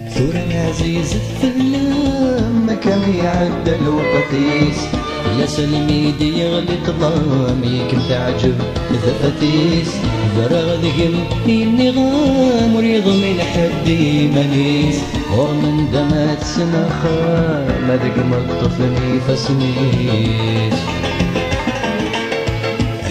ثورة عزيز الثلام ما كان يعدى الوقتيس لا سلميدي يغلي طلامي كنت تعجب ذفاتيس فرغ ذقم النغام وريض من حدي منيس ومن دمات سنخا ما ذقم الطفني فسنيس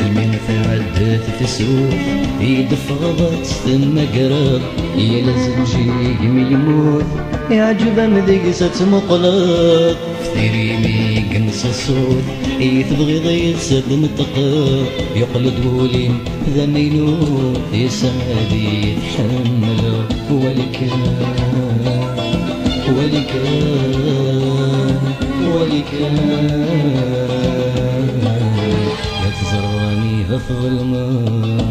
المين ثعدت تسوف يدف غضت ثم قرب يلزم جيم يموت يعجب مذقسة مقلط فتريمي قنص الصوت يتبغي ضيسد متقر يقلد ولين ذا مينوت يسعد يتحمل ولكان لا تزراني في الظلمة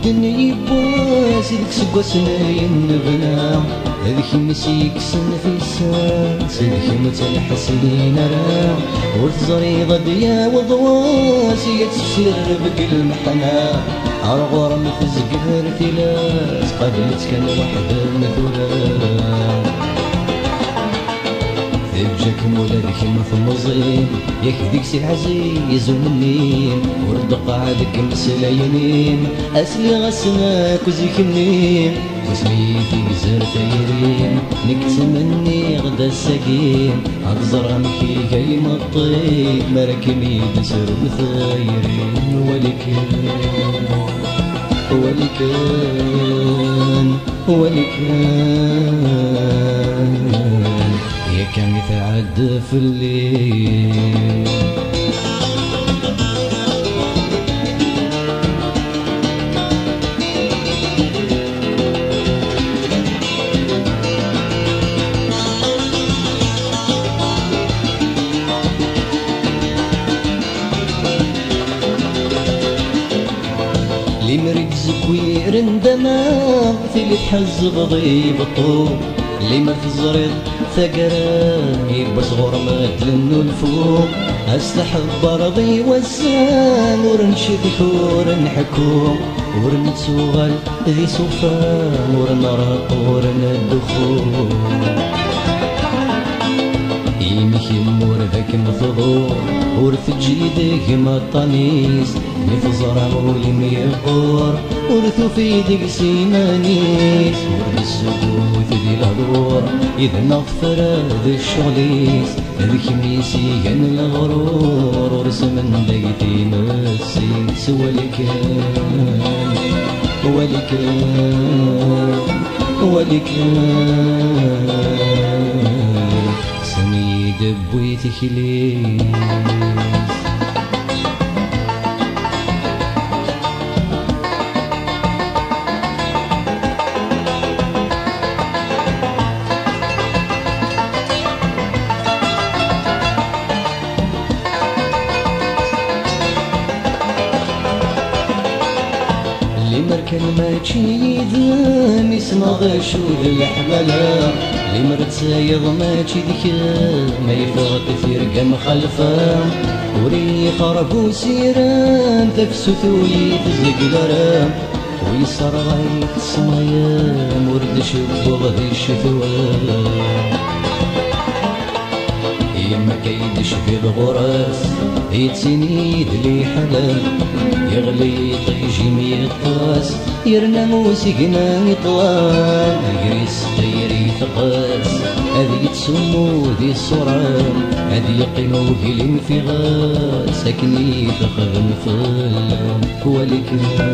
الدنيا يبواس يدك سقوسنا ينبنا هذيك مسيك سن في الساس هذيك متلحسين راه وتزري ضديا وضواس يتسر بكل محنا عرغور متزقر تلاس قبلت كان واحد مثولا ذبجك مولا ذيك مثمزين ياك ذيك سي العزيز ومنين ورد قاعدك مسلاينين اسلي غسناك وزيك منين وسميتي زر ثايرين نكت مني غدا الساقين عالزر غمكي جاي مطيب مركمي بسر مثايرين ولكان كان يتعدى في الليل لي مريد زكوير اندماغ في اللي تحز بضيب الطوب لي ما في الزريض ثقراني بس غرمت لنو الفوق استحب برضي وزان ورنشد حور نحكوم ورنتسوغل ذي سوفان ورنرق ورندخول يمك يمور ذاك مفضول ورث جيدك مطانيس مفزرع ولم يقور ورثو في ديك سيمانيس ورد السكوت دي الهدور إذا نغفر ذي الشغليس ذيك ميسي كان الغرور ورسم ديتي مسيس ولكان سمي دبويتك ليس مركن ما تشيد يسمى غشود الحملة لي مرت سايض ما تشيدك ما يفغ كثير قم خلفه وري قرب وسيران تفسث ويتزق لرام ويصر غير الصميام ورد شبوغ ذي الشثوان يما كيدش في الغراس يتسنيد لي حلال يغلي طيجي ميطاس يرنم وسقنا يطوال يقريس غيري ثقاس هذي تسمو ذي الصرام هذي يقيمو هلم في غاس ساكني تخدم فلام ولكان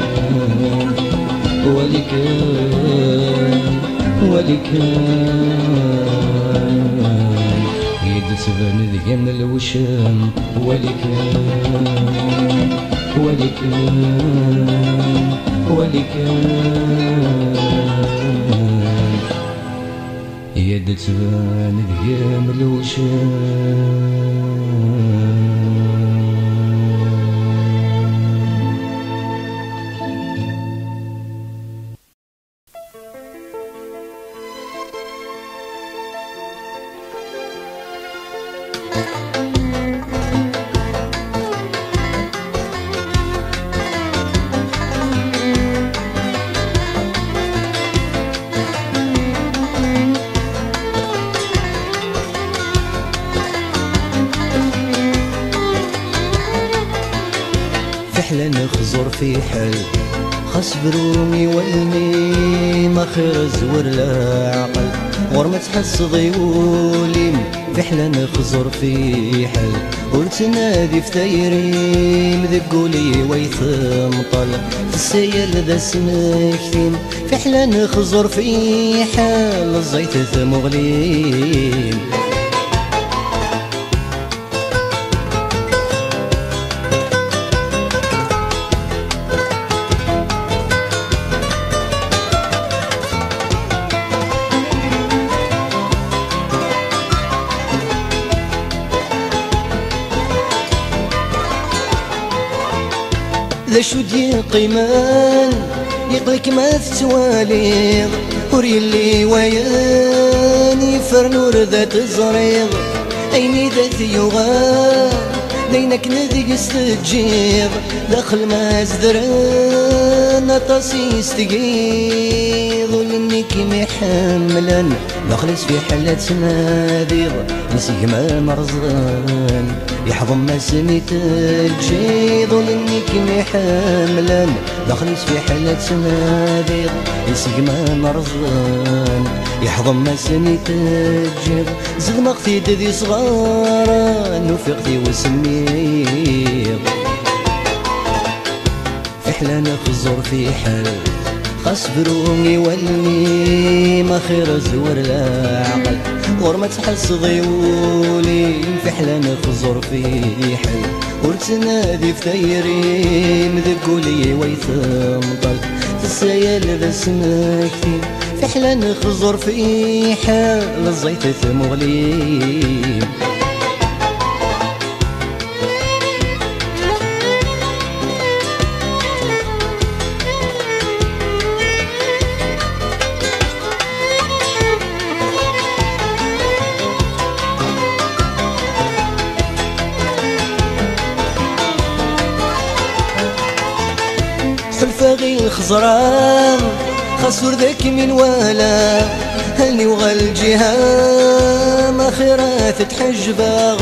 يدسبن ذقن الوشام ولكان يدسبن ذقن الوشام نخزر في حل خاص برومي والمي ما خير زور لا عقل غور ما تحس ضيولي في حلا نخزر في حل ورتنادي في تايريم ذقولي ويثم طل في السيل ذا سمكتيم في حلا نخزر في حل الزيت ثمغليم ذا شو دي قيمان يقلك ما تتواليض وري اللي وياني فرنور ذات زريض ايني ذات يغان دينك نذيق استجيض داخل ما زدران طاسي استقيض ولنك محملا دخلت في حلة ناديض نسيق ما مرزان يحضن ما سميت الجيض ولنك محملا دخلت في حلة ناديض نسيق ما مرزان يحضن ما سميت الجيض زد مقتي دذي صغارا نفقتي وسميض في حلا نخزر في حل خاص برومي والمي ما خير زور لا عقل غور ما تحس ضيولي في حلا نخزر في حل ورتنادي في تايريم ذقولي ويثم طل في السيال ذا سمكتي في حلا نخزر في حل الزيت ثمغليم حلفاغي الخزران خسر ذاك من ولا هلني وغل جهة ما خيرات تحجبا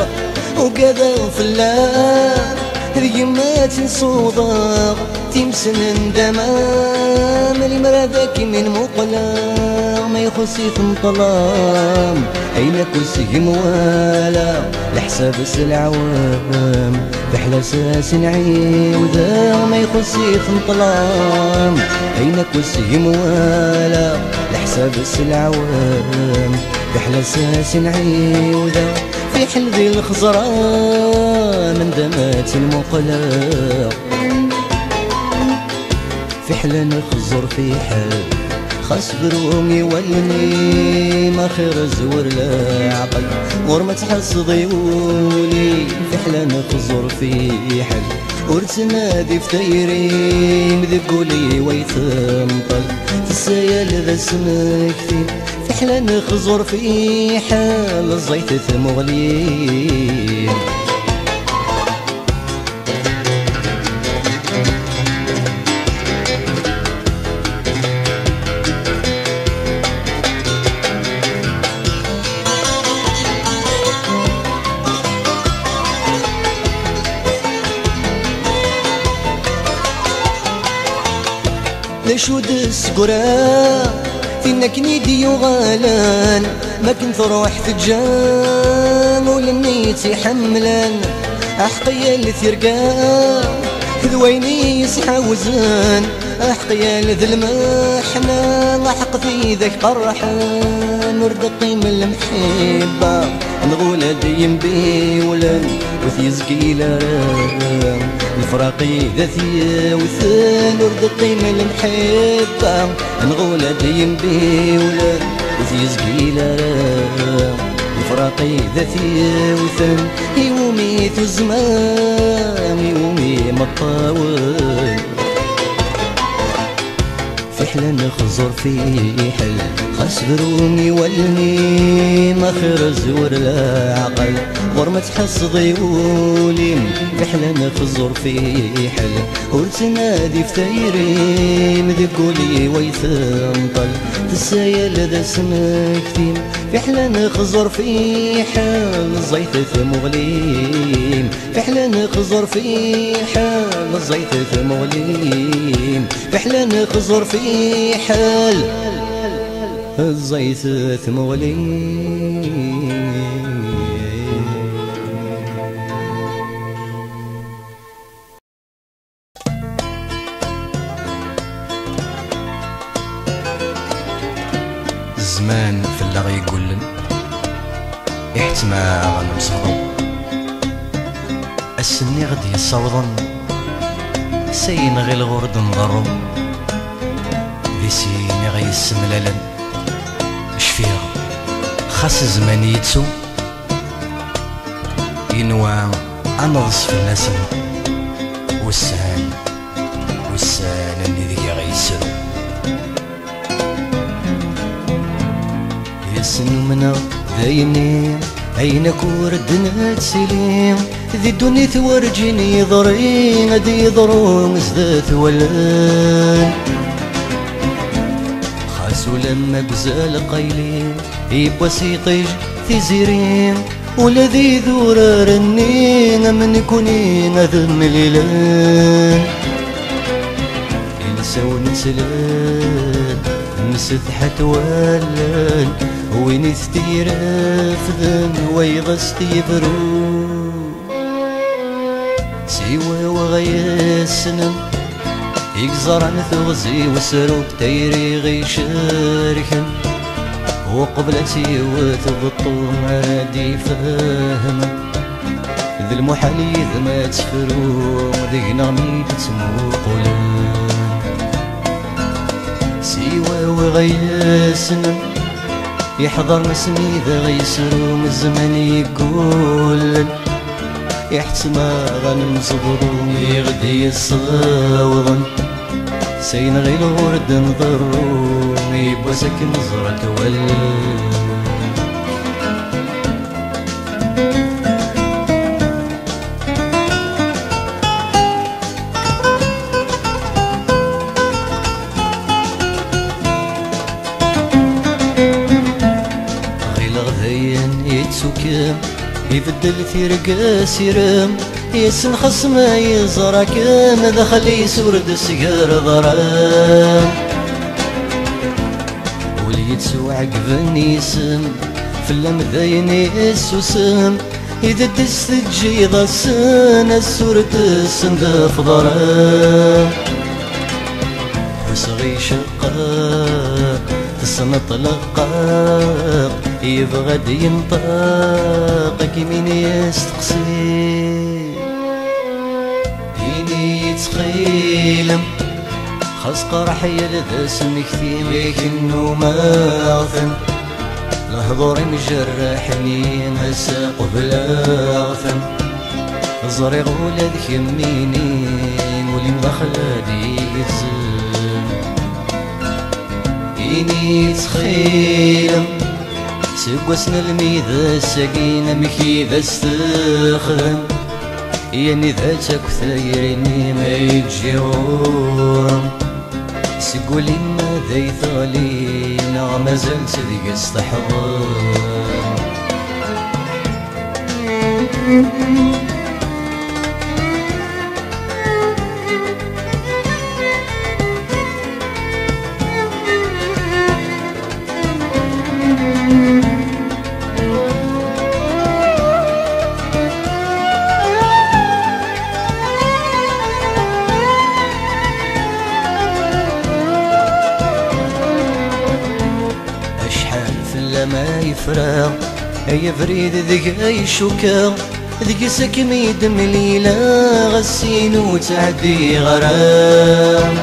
وقذا في الله ذي ما تنصوضا تمسن اندمام المرا ذاك من مقلام ما يخصي ثمطلام أين كسي موالا لحساب العوام بحلا ساس عيوذا ما يخصي ثمطلام أين كسي موالا لحساب العوام بحلا ساس عيوذا في حلذي الخزران من دمات المقلاق في حلا نخزر في حل خاص برومي والمي ما خير زور لا عقل غور ما تحس ضيولي في حلا نخزر في حل ورتنادي في تايريم ذقولي ويثم طل في السيال ذا سمكتي في حلا نخزر في حل الزيت ثمغليم لشو دس قرا فينك نيدي وغالان ما كنت روح في الجام ولنيتي حملان احقيا لثرقا ذويني يصحى وزان احقيا لذ المحنى احق في ذاك قرحان وردقي من المحبه نغول ديم بيولن وثيزكي لرام الفراقي ذاتي وثان وردقي من المحبة نغول ديم بيولن وثيزكي لرام الفراقي ذاتي وثان يومي تزمام يومي مطاول في حلا نخزر في حل خاص برومي والمي ما خير زور لا عقل ورمة حصدي وليم بحلن خزر في حل ورتنادي في تايريم ذي قولي ويثنطل تسايل ذا سمكتيم في حلن خزر في حال زيت مغليم في حلن خزر في حال زيت مغليم في حلن خزر في حال الزيت مغليم. الزمان في اللغي يقولن احتما غنمصغرو السني غدي يصوضن سين غي الغرد نضرو ذي سيني غي السملالن شفيغ خاص الزمان يتسو ينوى أنغص في الناس والسهان اللي ذي غي يسرو يسنو منا ذايني عينك وردنا تسيلين ذي الدنيا تورجيني ضرين ذي ضروم زدات ولان خاسو لما بزال قايلين يبوا سيطيج في زيرين ولا ذي ذورا رنين من كونين ذم ليلان ينساو نسلان نسدحت ولان وين ستيرافذن ويغس تيبرو سيوا وغيسنن يقزر عن ثغزي وسروب تيري غيشاركن وقبل سيوا تبطو عادي فاهم ذي المحالي ذا ما تسفرو ذي نغمي تسمو قولان سيوا وغيسنن يحضر مسني ذا غيسرو من الزمان يقول يحتما غنمصبرو يغدي يصاوضن سين غي الغرد نضرو يبوا ساكن زرة ولد يتسوكم يبدل ثيرقا سيرم يسن خصما يزركم دخل يسورد سيار ضرام ولي يتسو عقب يسم في اللمذاين يسوسم إذا دست تجي ضسن السورد السندف ضرام حسغي شقاق تصنط لقاق يبغى ينطاق كيمين يستقسي يني يتخيلم خاص قرح يلذا سمكتي لكنو ما غثن الهضور مجرحني هسا قبل غثن زريغ ولاد يمينين ولي مدخلادي يتزن يني يتخيلم سقوسنا الميذا الساقينا مكيذا استخدم يعني ذاتك ثايريني ما يتجيورم سقولي ماذا يثالينا ما زلت ذيك استحضر ما يفرغ اي فريد ذيك اي شوكا ذيك ساكن يدم ليلة غسين وتعدي غرام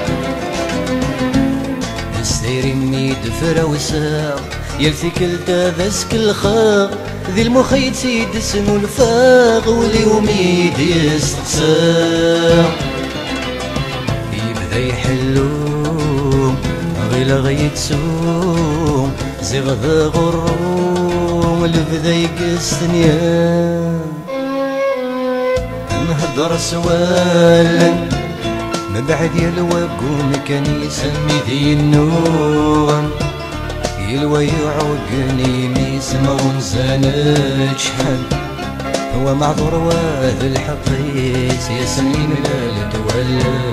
السير ميد فراوسا يلثيك التاذسك الخاغ ذي المخيط يدسن الفاغ واليوم يستقسا يبدا يحلوم غير غيتسوم زغ ذا غروم البدا يقس ثنيا نهضر سوالا من بعد يلوى قوم كان يسمي ذي النوم يلوى يعوقني ميسما ونزانت شحال هو معذور وهذا الحقيس يا سنين لا تولى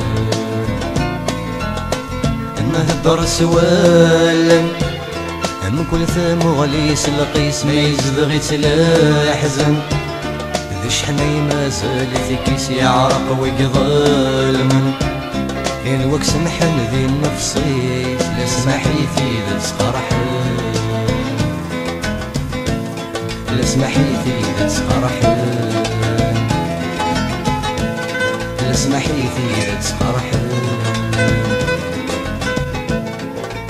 نهضر سوالا من كل ثم غليس القيس ما يزبغ يتلا حزن ذي شحناي مازال في كيس يعرق ويقضل من الوقت سمحن ذي النفسي لا سمحي في ذا تسقرح لا سمحي في ذا تسقرح لا سمحي في ذا تسقرح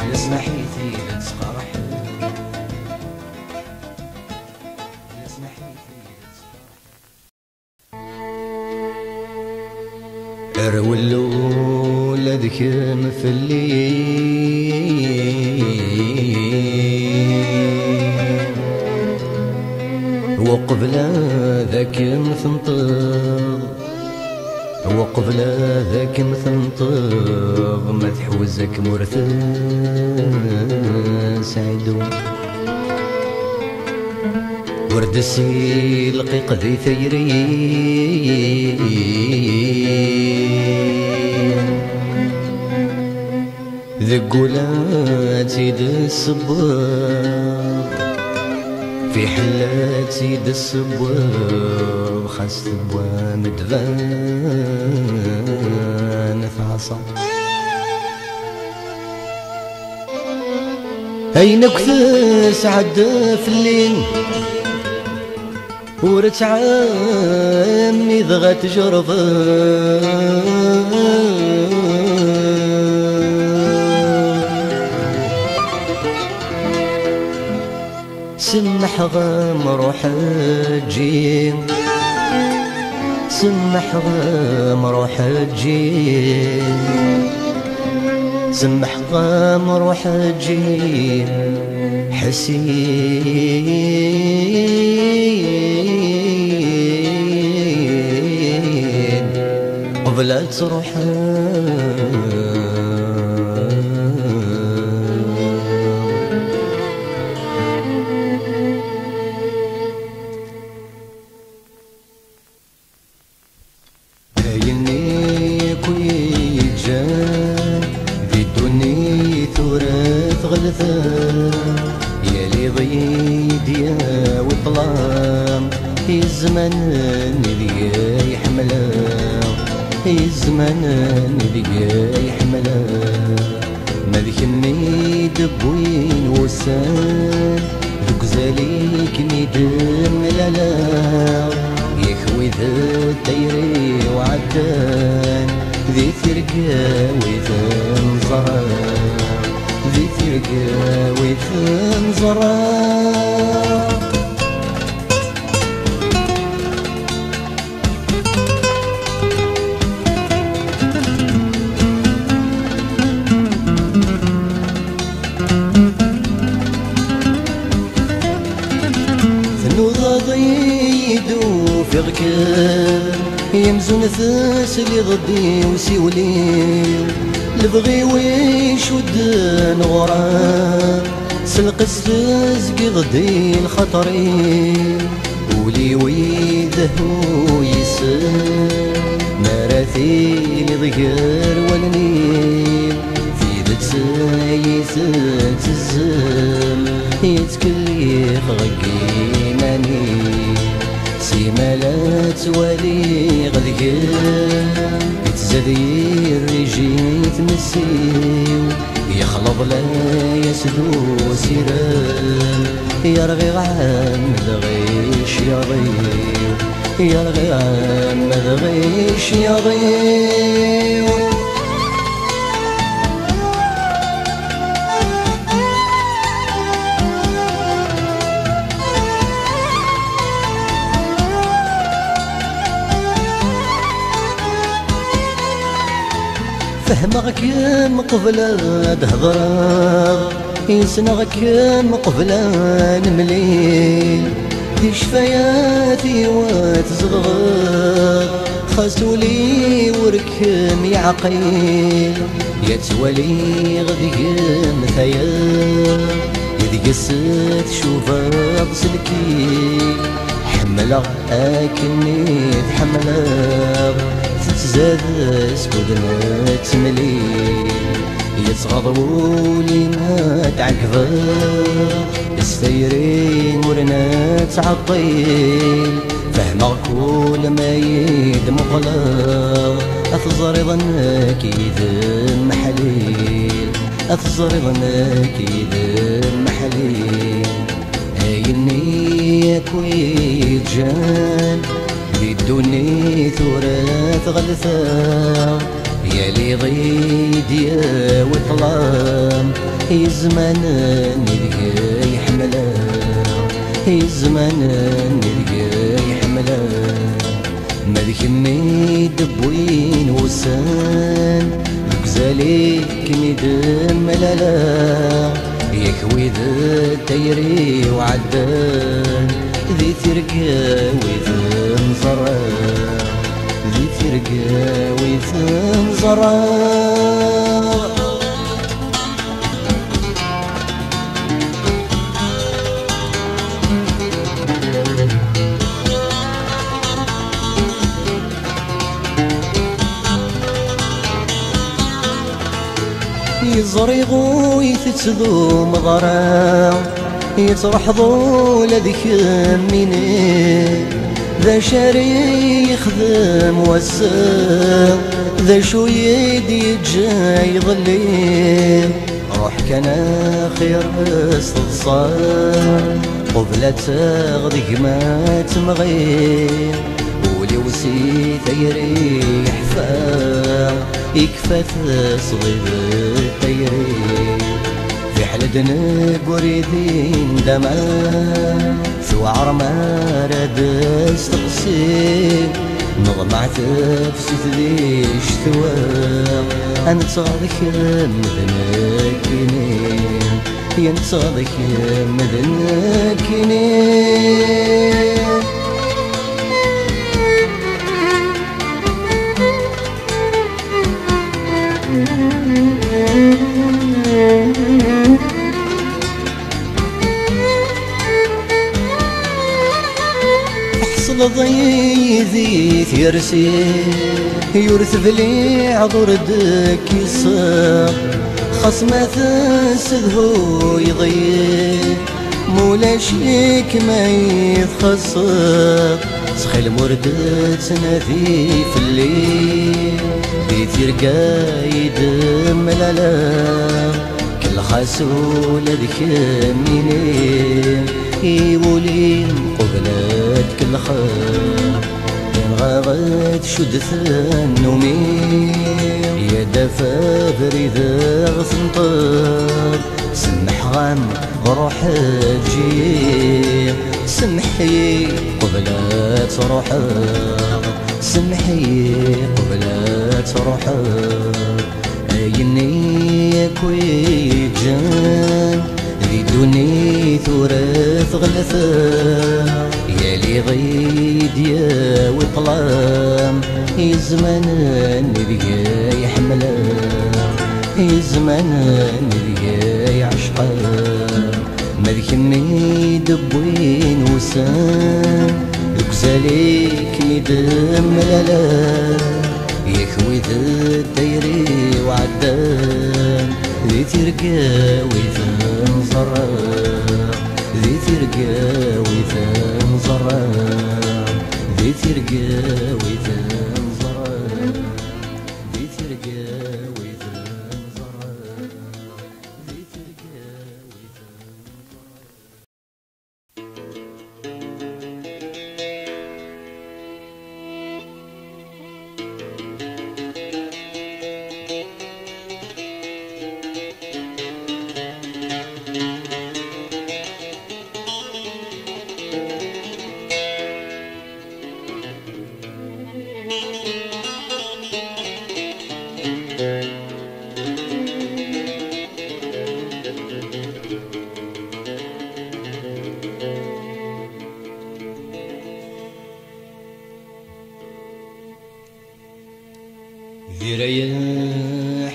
لا سمحي في ذا تسقرح لا سمحي في ذا تسقرح أرولو لذك مفلي وقبل ذاك مثنطر وقبل ذاك مثنطر ما تحوزك مرثى سعدو ورد السيل لقيق ذي ثيري ذقولات سيد الصبر في حلات سيد الصبر خاص ثبوة مدفان في عصا هينك تسعد في الليل ورتعامي ضغط جرفان سمح غام روح تجي سمح غام روح تجي سمح غام روح تجي حسين قبل تروح يالي ضيد يا وطلام الزمان ذي يحملا الزمان ذي يحملا ما ذيك ميد بوين وسان ذوك زاليك ميدم لالا يخوي ذا الديري وعدان ذي ثرقا وذا نزران ذي ثرقا ويثن زرار ثنوضا ضيدو في غكار يمزون ثاس اللي ضدي وسيولي لبغي ويش ودان غرام سلقس رزق ضدي الخطري ولي ويده يسر مراثيل ضير والنيل في ذات سايس تزل يتكلي خغي ماني سيمالات ولي غذيان يتزادي الرجيت مسيو يخلط لا يسدو سيران يرغي غام دغيش يضيو يرغي غام دغيش يضيو فهمك مقبل تهضر يسنغك مقبل نمليل دي شفاياتي وتزغر خاسولي وركم يعقيل يتولي غدي مثيا يدقست شوفا بسلكي حملة أكني تحملة تتزاد سكودنا تملي يتغضبولي ما تعقبا السيرين ورنا تعطيل فهمغ كل ما يدمغلا أتزرضنك يدم محليل أتزرضنك يدم محليل هايني كوي جان بدوني ثورات غلثا يا لي ضيد يا وطلام هي زمان نلقى يحملا هي زمان نلقى يحملا ما ذكمي دبوين وسان بكزالي كمي دم لالا يكوي ذا تيري وعدان ذي ترقى وذن زرع ذي ترقى وذن زرع يزريغو يتتذو مضرا يترحضو لذيك مني ذا شاري يخدم وسا ذا شو يدي جاي ظلي روح كان خير استصار قبلة غديك ما تمغير ولي وسي ثيري يحفا يكفى صغير التيري في حلدنا قريدين دما ثوار ما راد استقسي نظمعت في ذيش ثواب أنا تصادك مذنكيني يا نتصادك مذنكيني حصل ضيذي ثيرسي يورث بلي عضردك يصاب خصمة سدهو يضيق مولا شيك ما يتخصب سخيل مردت سنافي في الليل بيت يرقى يدم لالا كل خاسول ذيك منين يولي قبلت كل خير غابت شدث النومي يا دفا بريد غثنطر سمح غام روح تجي سمحي قبلت روحك سمحي قبلت روحك عيني كوي جان ذي دوني ثورث غلثا يا لي غيد يا وطلام يزمان نبقى يحملا يزمان نبقى يعشقا ما ذكمي دبوين وسام يكزاليك يدم لالا يكوي ذا الديري وعدان ذي ترقى ويثم زرع ذي ترقى ويثم زرع ذي ترقى ويثم زرع ذي ترقى ويثم زرع ذي ترقى ويثم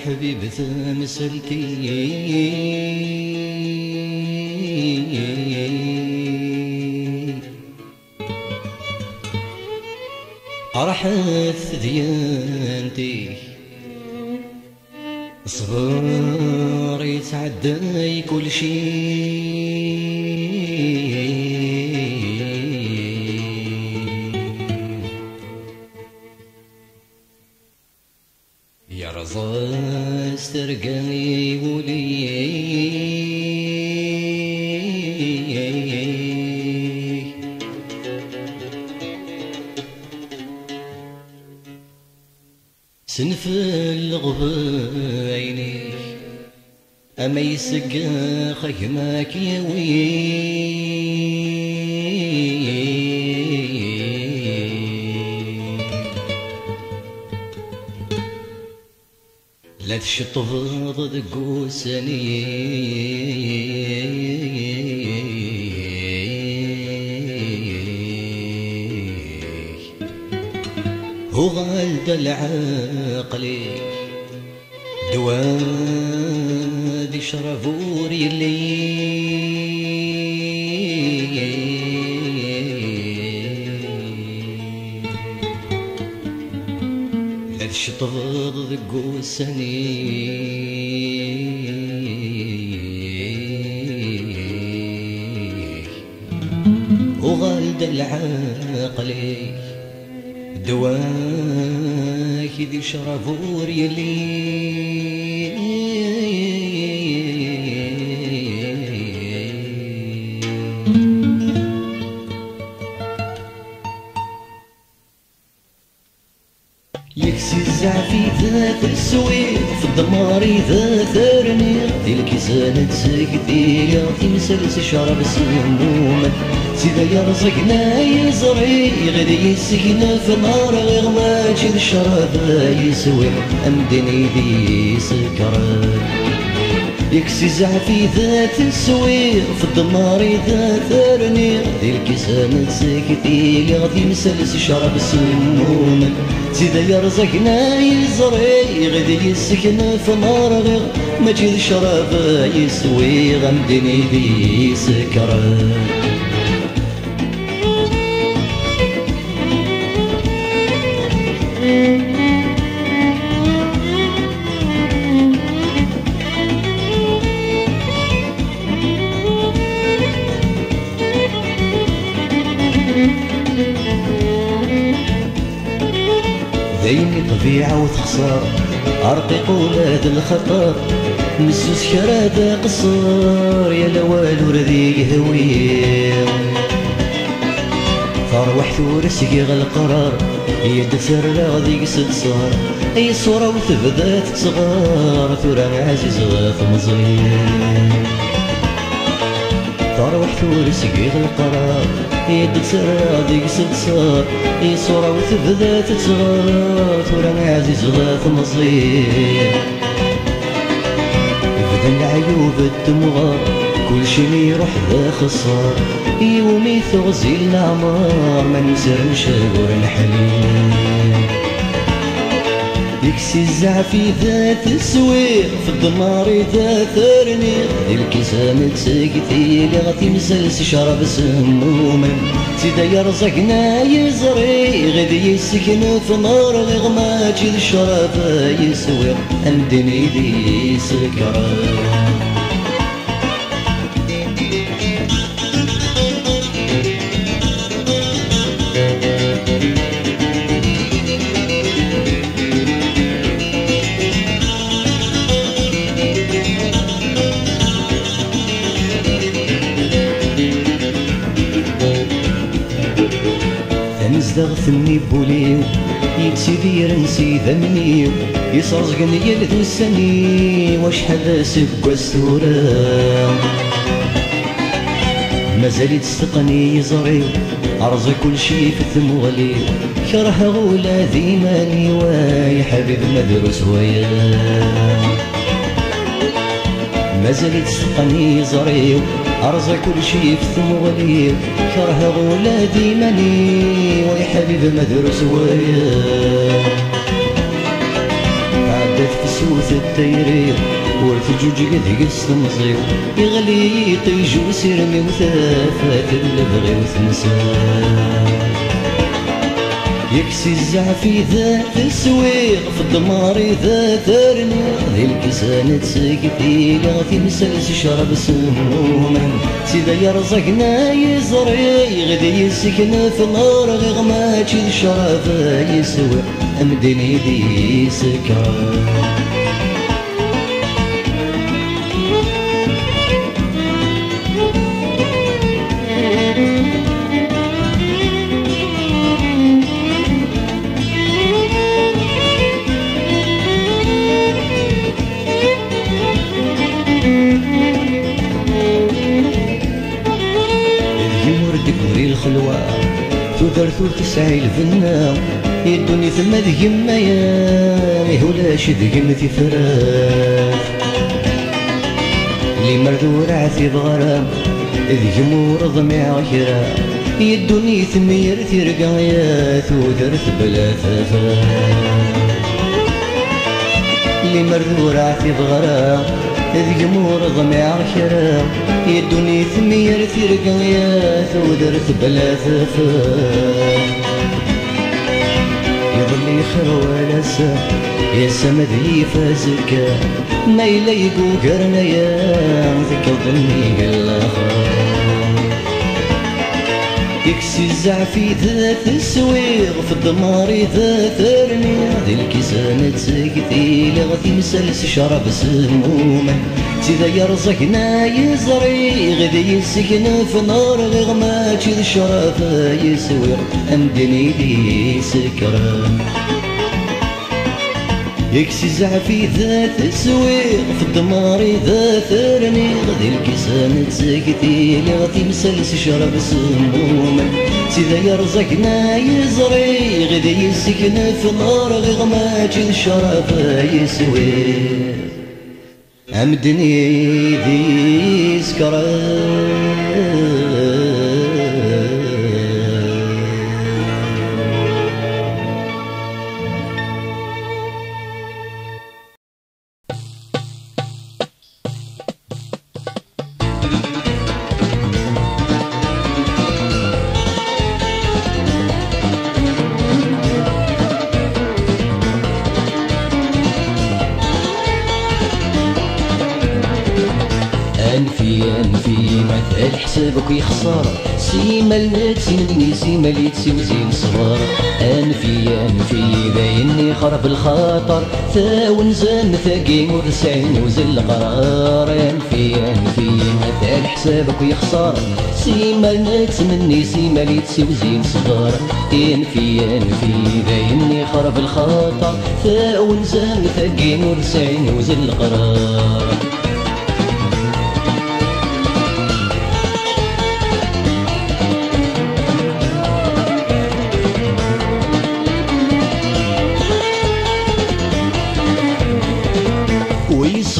حبيبة مسلتي راحت ديانتي صبر يتعدى كل يا رزاز ترقاني ولي سنفل غبايني أما يسقى خيمك يوي لا تشطف ضد قوساني هو غالد العقلي دواد يشربوا ريلي لا تشطف ضد قوساني هو غالد العقلي دواك ذي شربوا ريلي يكسي الزعفي ذات السويد في الدمار ذا ثرني ذي الكيسانة سكتي تمسلس شرب سمومة سيدا يرزقنا يزري غدي يسكنا في النار غير ما تجي الشراب يسوي أمدني ذي سكر يكسي زعفي ذات السوير في الدمار ذا ثرني ذي الكيسانة سكتي غدي مسلس شرب سمومة سيدا يرزقنا يزري غدي يسكنا في النار غير ما تجي الشراب يسوي غمدني ذي سكر ذيني طبيعة وتخسر أرقق ولاد الخطر مسوس شرادة قصر يا لوال وردي هويه فروح ثورسقي القرار يدثر غادي يسد صار أي صورة وثبدات صغار ثورة عزيز غاث مزين فروح ثورسقي القرار يدثر غادي يسد صار أي صورة وثبدات صغار ثورة عزيز غاث مزين بدل العيوب الدمغار كل شي يروح ذا خسار يومي ثغزي الأعمار ما نسرش غور الحليم يكسي الزعفي ذات السوير في الدمار ذا ثرني الكيسان تسقتي اللي غادي مسلس شرب سموما سيدا يرزقنا يزري غادي يسكن في نار غير ما تجي الشراب يسوي أمدني ذي سكر نزدغثني بوليو يتسيدير نسي ذمنيو يصرزقني يلذو السني وشحال سكوا السورة مازال يتستقني يزريو أرزق كل شي في الثمغلي كره غولا ذي ماني واي حبيب مدروس ويا مازال يتستقني يزريو أرزق كل شي في ثمغلي كره غولا ذي ماني واي حبيب مدروس ويا عدت في سوت التيري ورتجوج قد قستمزيو يغلي يطيج وسيرمي وثافات البغي وثنساه يكسي الزعفي ذات السويق في الدمار ذات رنيق ذي الكسانة تسقفي غاثي مسلس شرب سموما سيدا يرزقنا يزري غدي يسكن في النار غير ما تشي الشرف يسوي أمدني دي سكر تودرثو تسعي الفنا يدوني ثم ذقم مياه ولاش ذقم فراف لي مردور عثي بغرام ذقم ورضمي عكرا يدوني ثم يرثي رقايا تودرث بلا ثفاف لي مردور عثي بغرام ذقم ورضمي عكرا يدوني ثم يرثي رقايا تودرث بلا ثفاف يظل يخر ولا سا يا سمدي فازكا ما يليقو قرنيا ذكر ظني الاخر يكسي الزعفي ذات السويغ في الدمار ذات رنيا ذي الكيسانة تسقثي لغثي مسلس شرب سموما سيدا يرزقنا يزري غدي يسكن في نار غير ما تشي الشرف يسوي أمدني دي سكران يكسي زعفي ذات السويق في الدمار ذات رنيق ذي الكيسان تسقتي لغتي مسلس شرب سموما سيدا يرزقنا يزري غدي يسكن في النار غير ما تشي الشرف يسوي أمدني دي سكران أنفي مثل حسابك يخسر سيما النتسي مني سيما اللي تسوزين صغار أنفي بايني خرب الخاطر ثاون زان ثاقي ورسعين وزل قرار أنفي مثل حسابك يخسر سيما النتسي مني سيما اللي تسوزين صغار أنفي بايني خرب الخاطر ثاون زان ثاقي ورسعين وزل قرار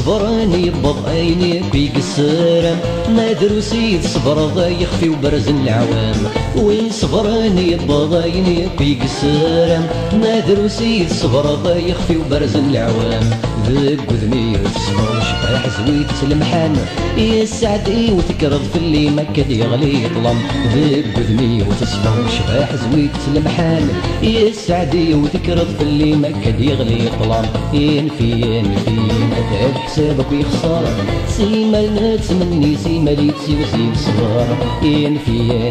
صبراني بضعيني بيقسرم ما دروسي صبر ضايخ في وبرز العوام ويصبراني بضعيني بيقسرم ما دروسي صبر ضايخ في وبرز العوام ذق وذني تصبر شبح زويت المحان يسعدي وتكرض في اللي ما كد يغلي يظلم ذق وذني وتصبر شبح زويت المحان يسعدي وتكرض في اللي ما كد يغلي يظلم ينفي مثل حسابك ويخسر سيما الناس مني سيما لي تسوسي صغار ينفي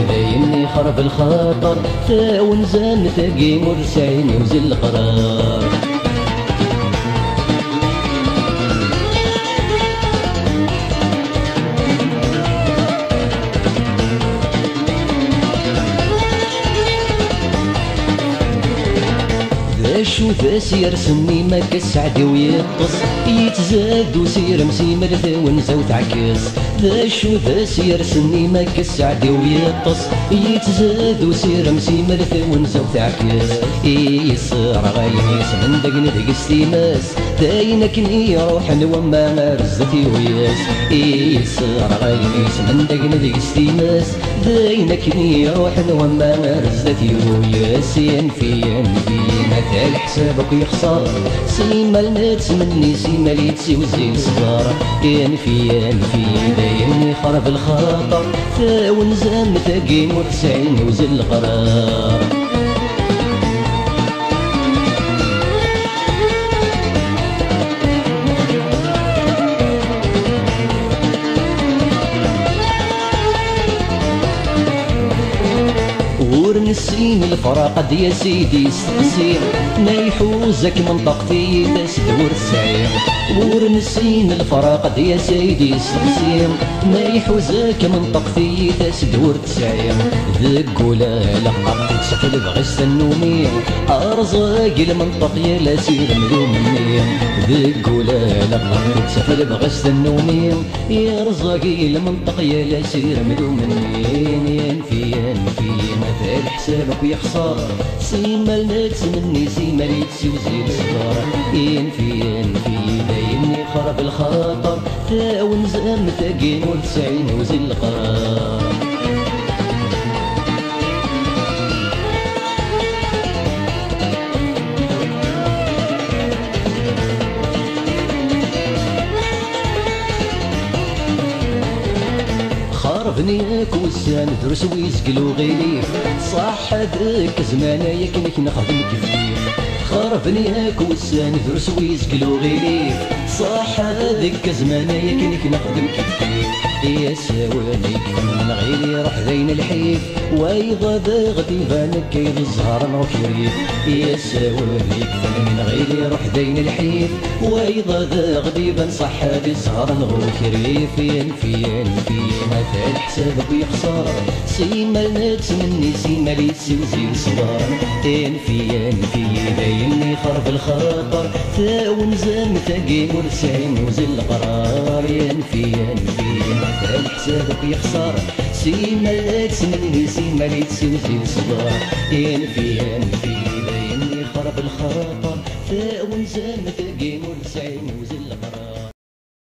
بايني خرب الخاطر ثاون زان ثاقي مرسعين وزل قرار شو ثاسير سمي ما كسعد ويطس يتزاد وسير مسيمر ثاون زوت عكس ذا شو ثاسير سمي ما كسعد ويطس يتزاد وسير مسيمر ثاون زوت عكس يصير غاينيس من دق ندق ستيماس داينكني روح وما رزتي وياس يصير غاينيس من دق ندق ستيماس داينكني روح وما رزتي وياس ينفي مثل حسابك حسابك يخسر سيما المات مني سيما لي تسوزي صغار ينفي دايمني خرب الخاطر تاون زام تاقيم وتسعين وزل القرار ورنسين الفراق ديا سيدي استقسيم ما يحوزك منطقتي تسدور السعير ورنسين الفراق ديا سيدي استقسيم ما يحوزك منطقتي تسدور السعير ذق ولا لقق تسفل بغيس النومي ارزاق المنطق يا لا سير ملومني ذق ولا لقق تسفل بغيس النومي يا رزاقي المنطق يا لا سير ملومني ينفي مثال حسابك ويخسر سيما المات مني سيما لي تسوزي الصغار ينفي دايمني خرب الخاطر تاون زام تاقين وتسعين وزل القرار خربني كوسان درس ويسقلو غيليف صح هذاك زمان ياك نخدم كيف خربني كوسان درس ويسقلو غيليف صح هذاك زمان ياك نخدم كيف يا سواني من غيري روح ذين الحيف ويغدا غدي بانك كيد الزهر نوكريف يا سواني من غيري روح ذين الحيف ويغدا غدي بان صح هذي الزهر نوكريف ينفي مثال حسابك ويخسر سيما المات مني سيما لي تسوزي الصغار ينفي دايمني خرب الخاطر تاون زام تاقيم ورسعين وزل القرار ينفي مثال حسابك يخسر سيما المات مني سيما لي تسوزي الصغار ينفي دايمني خرب الخاطر تاون زام تاقيم ورسعين وزل